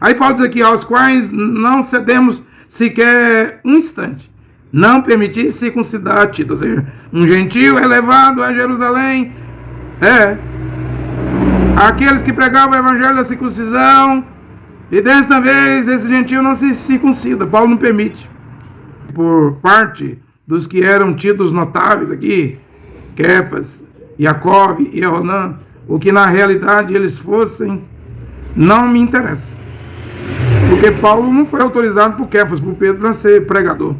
Aí Paulo diz aqui, aos quais não cedemos sequer um instante. Não permitir circuncidar Tito. Ou seja, um gentio é levado a Jerusalém. Aqueles que pregavam o evangelho da circuncisão. E desta vez esse gentio não se circuncida. Paulo não permite. Por parte dos que eram tidos notáveis aqui, Kefas, Jacó e Eonan, o que na realidade eles fossem, não me interessa. Porque Paulo não foi autorizado por Kefas, por Pedro, para ser pregador,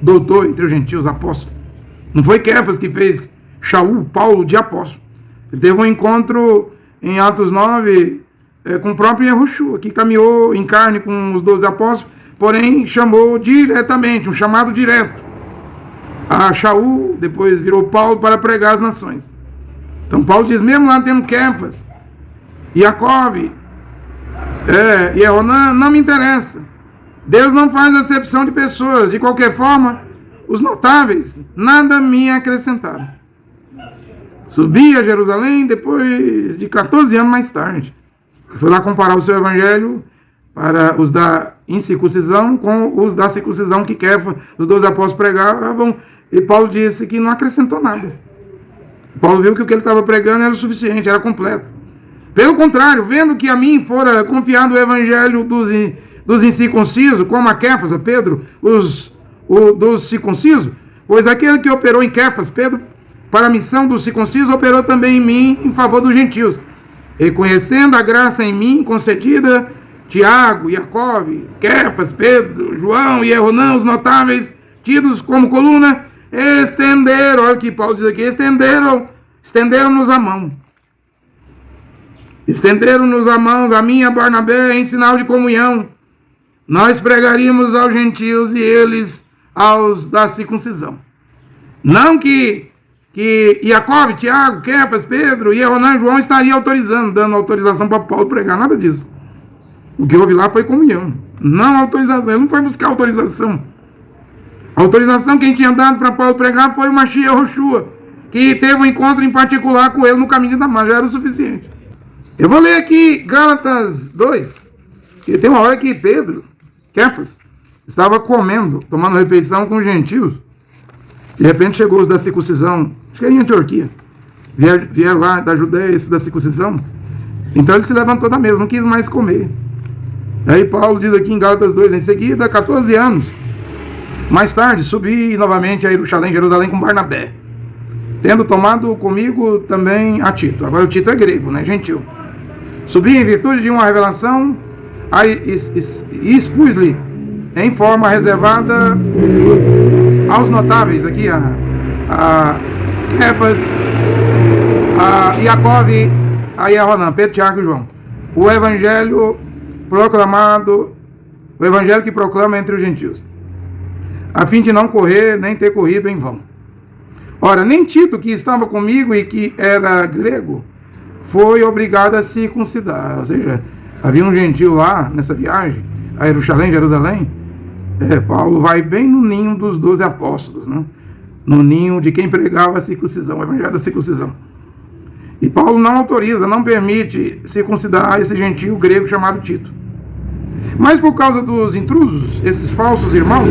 doutor entre os gentios, apóstolos. Não foi Kefas que fez Paulo de apóstolo. Ele teve um encontro em Atos 9 com o próprio Yahushua, que caminhou em carne com os 12 apóstolos, porém chamou diretamente, um chamado direto a Shaul, depois virou Paulo para pregar as nações. Então Paulo diz, mesmo lá tendo Kefas, Jacó e Eonan, não me interessa. Deus não faz acepção de pessoas. De qualquer forma, os notáveis nada me acrescentaram. Subi a Jerusalém depois de 14 anos mais tarde. Fui lá comparar o seu evangelho para os da incircuncisão com os da circuncisão que Kefas, os 12 apóstolos pregavam, e Paulo disse que não acrescentou nada. Paulo viu que o que ele estava pregando era o suficiente, era completo. Pelo contrário, vendo que a mim fora confiado o evangelho dos incircuncisos, como a Kefas, a Pedro, dos circuncisos, pois aquele que operou em Kefas, Pedro, para a missão dos circuncisos, operou também em mim em favor dos gentios. Reconhecendo a graça em mim concedida, Tiago, Jacó, Kefas, Pedro, João e Eonan, os notáveis, tidos como coluna, estenderam, olha o que Paulo diz aqui, estenderam-nos a mão. Estenderam-nos a mão, a mim e a Barnabé, em sinal de comunhão. Nós pregaríamos aos gentios e eles aos da circuncisão. Não que Jacó, Tiago, Kefas, Pedro e Eonan, João estariam autorizando, dando autorização para Paulo pregar, nada disso. O que houve lá foi comunhão, não autorização. Ele não foi buscar autorização. A autorização que tinha dado para Paulo pregar foi o Mashiach Yahushua, que teve um encontro em particular com ele no caminho de Damasco, já era o suficiente. Eu vou ler aqui Gálatas 2, que tem uma hora que Pedro, Kefas, estava comendo, tomando refeição com os gentios. De repente chegou os da circuncisão, acho que era em Antioquia, vieram lá da Judeia, esses da circuncisão. Então ele se levantou da mesa, não quis mais comer. Aí Paulo diz aqui em Gálatas 2, em seguida, 14 anos mais tarde, subi novamente a Jerusalém com Barnabé, tendo tomado comigo também a Tito. Agora o Tito é grego, né, gentil. Subi em virtude de uma revelação e expus-lhe em forma reservada aos notáveis, aqui a Kefas, a Jacó, a Eonan, Pedro, Tiago e João, o evangelho que proclama entre os gentios, a fim de não correr nem ter corrido em vão. Ora, nem Tito, que estava comigo e que era grego, foi obrigado a circuncidar. Ou seja, havia um gentio lá, nessa viagem, a Jerusalém. Paulo vai bem no ninho dos 12 apóstolos, né? No ninho de quem pregava a circuncisão, o evangelho da circuncisão. E Paulo não autoriza, não permite circuncidar esse gentio grego chamado Tito. Mas por causa dos intrusos, esses falsos irmãos,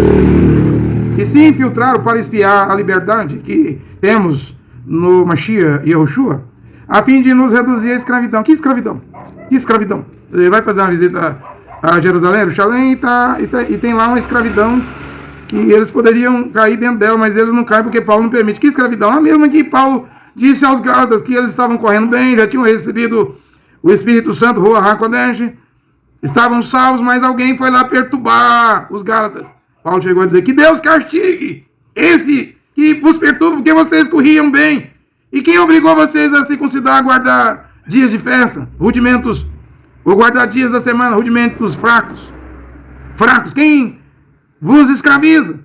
que se infiltraram para espiar a liberdade que temos no Mashiach e Yahushua, a fim de nos reduzir à escravidão. Que escravidão? Que escravidão? Ele vai fazer uma visita a Jerusalém e tem lá uma escravidão que eles poderiam cair dentro dela, mas eles não caem porque Paulo não permite. Que escravidão? A mesma que Paulo disse aos Gálatas que eles estavam correndo bem, já tinham recebido o Espírito Santo, Ruach HaKodesh, estavam salvos, mas alguém foi lá perturbar os Gálatas. Paulo chegou a dizer que Deus castigue esse que vos perturba, porque vocês corriam bem. E quem obrigou vocês a circuncidar, a guardar dias de festa, rudimentos, ou guardar dias da semana, rudimentos fracos? Quem vos escraviza?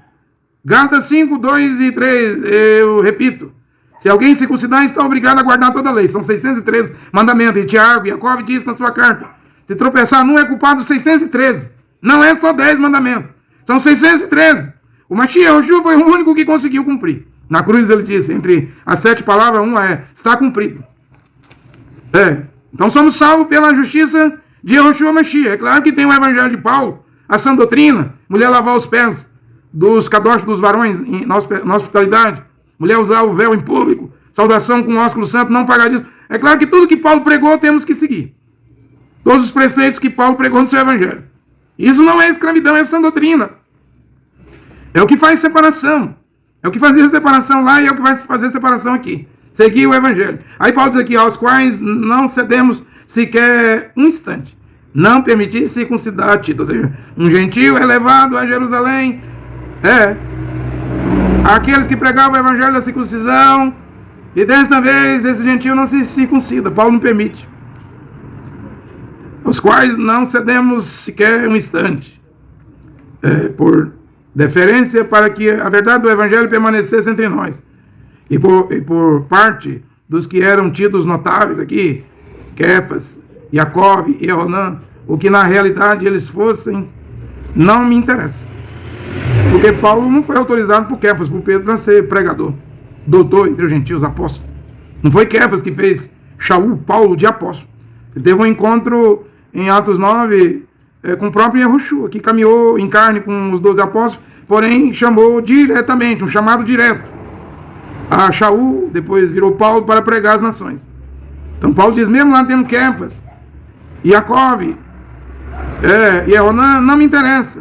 Gálatas 5, 2 e 3, eu repito. Se alguém circuncidar, está obrigado a guardar toda a lei. São 613 mandamentos. E Tiago, Jacó disse na sua carta, se tropeçar num é culpado dos 613. Não é só 10 mandamentos. São 613. O Mashiach Yahushua foi o único que conseguiu cumprir. Na cruz ele disse, entre as 7 palavras, uma é, está cumprido. Então somos salvos pela justiça de Yahushua Mashiach. É claro que tem o evangelho de Paulo, a sã doutrina, mulher lavar os pés dos kadosh dos varões na hospitalidade, mulher usar o véu em público, saudação com ósculo santo, não pagar disso. É claro que tudo que Paulo pregou temos que seguir. Todos os preceitos que Paulo pregou no seu evangelho. Isso não é escravidão, é sã doutrina. É o que faz separação. É o que fazia separação lá e é o que vai fazer separação aqui. Seguir o evangelho. Aí Paulo diz aqui, aos quais não cedemos sequer um instante. Não permitir circuncidar Tito. Ou seja, um gentio é levado a Jerusalém. Aqueles que pregavam o evangelho da circuncisão. E desta vez esse gentio não se circuncida. Paulo não permite. Aos quais não cedemos sequer um instante. Por deferência para que a verdade do evangelho permanecesse entre nós. E por parte dos que eram tidos notáveis aqui, Kefas, Jacob e Eonan, o que na realidade eles fossem, não me interessa. Porque Paulo não foi autorizado por Kefas, por Pedro, para ser pregador, doutor entre os gentios, apóstolo. Não foi Kefas que fez Shaul, Paulo, de apóstolo. Ele teve um encontro em Atos 9 com o próprio Yahushua, que caminhou em carne com os 12 apóstolos, porém chamou diretamente, um chamado direto a Shaul, depois virou Paulo para pregar as nações. Então Paulo diz, mesmo lá tendo Kefas, Jacob e Eonan, não me interessa.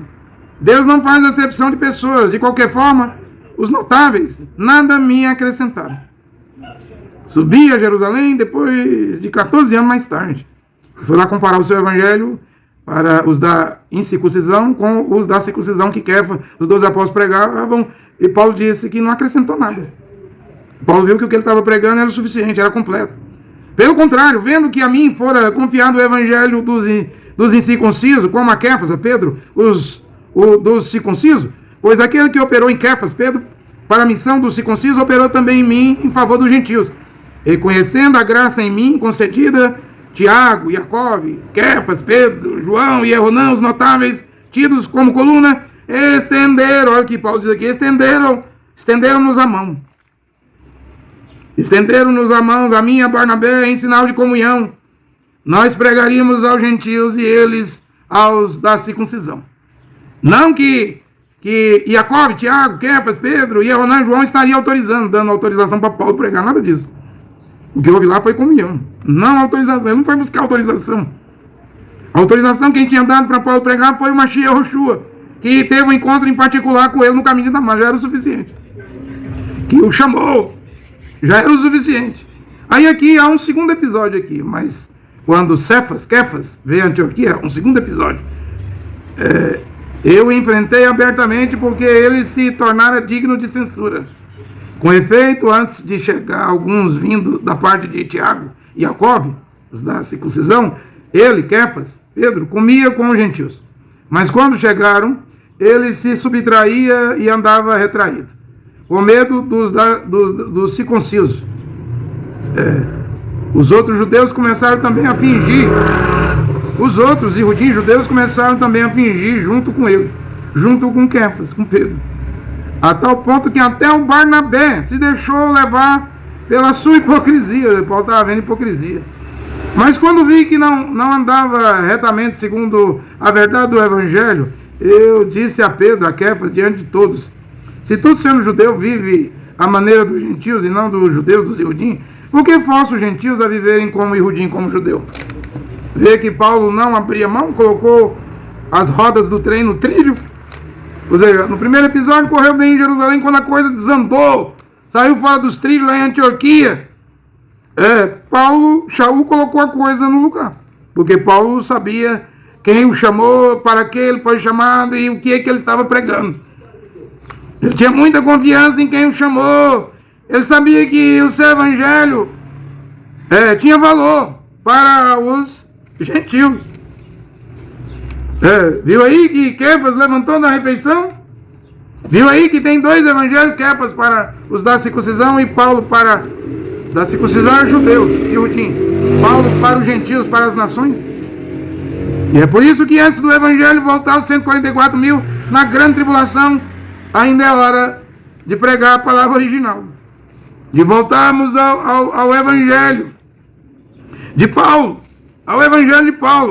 Deus não faz acepção de pessoas. De qualquer forma, os notáveis nada me acrescentaram. Subi a Jerusalém depois de 14 anos mais tarde. Fui lá comparar o seu evangelho para os da incircuncisão com os da circuncisão que Kefas, os 12 apóstolos pregavam, e Paulo disse que não acrescentou nada. Paulo viu que o que ele estava pregando era o suficiente, era completo. Pelo contrário, vendo que a mim fora confiado o evangelho dos incircuncisos, como a Kefas, a Pedro, dos circuncisos, pois aquele que operou em Kefas, Pedro, para a missão dos circuncisos, operou também em mim em favor dos gentios. E conhecendo a graça em mim concedida, Tiago, Jacob, Kefas, Pedro, João e Eonan, os notáveis, tidos como coluna, estenderam, olha o que Paulo diz aqui, estenderam-nos a mão. Estenderam-nos a mão, a mim e a Barnabé, em sinal de comunhão. Nós pregaríamos aos gentios e eles aos da circuncisão. Não que Jacob, Tiago, Kefas, Pedro e Eonan, João estariam autorizando, dando autorização para Paulo pregar, nada disso. O que houve lá foi comunhão, não autorização. Ele não foi buscar autorização. A autorização que tinha dado para Paulo pregar foi o Mashiach Yahushua, que teve um encontro em particular com ele no caminho de Damasco. Já era o suficiente. Que o chamou. Já era o suficiente. Aí aqui há um segundo episódio aqui, mas quando Kefas veio a Antioquia, um segundo episódio, eu enfrentei abertamente porque ele se tornara digno de censura. Com efeito, antes de chegar alguns vindo da parte de Tiago e Jacob, os da circuncisão, ele, Kefas, Pedro, comia com os gentios. Mas quando chegaram, ele se subtraía e andava retraído, com medo dos circuncisos. Os outros judeus começaram também a fingir, os outros irudim judeus começaram também a fingir junto com ele, junto com Kefas, com Pedro. A tal ponto que até o Barnabé se deixou levar pela sua hipocrisia. Paulo estava vendo hipocrisia. Mas quando vi que não andava retamente segundo a verdade do evangelho, eu disse a Pedro, a Kefas, diante de todos, se tu sendo judeu vive a maneira dos gentios e não dos judeus, dos irudim, por que força os gentios a viverem como irudim, como judeu? Vê que Paulo não abria mão, colocou as rodas do trem no trilho. Ou seja, no primeiro episódio correu bem em Jerusalém, quando a coisa desandou, saiu fora dos trilhos lá em Antioquia. Shaul colocou a coisa no lugar, porque Paulo sabia quem o chamou, para que ele foi chamado e o que ele estava pregando. Ele tinha muita confiança em quem o chamou. Ele sabia que o seu evangelho tinha valor para os gentios. Viu aí que Kefas levantou na refeição? Viu aí que tem dois evangelhos, Kefas para os da circuncisão e Paulo para da circuncisão é judeu, Paulo para os gentios, para as nações. E é por isso que antes do evangelho voltar aos 144 mil na grande tribulação, ainda é hora de pregar a palavra original, de voltarmos ao evangelho de Paulo, ao evangelho de Paulo.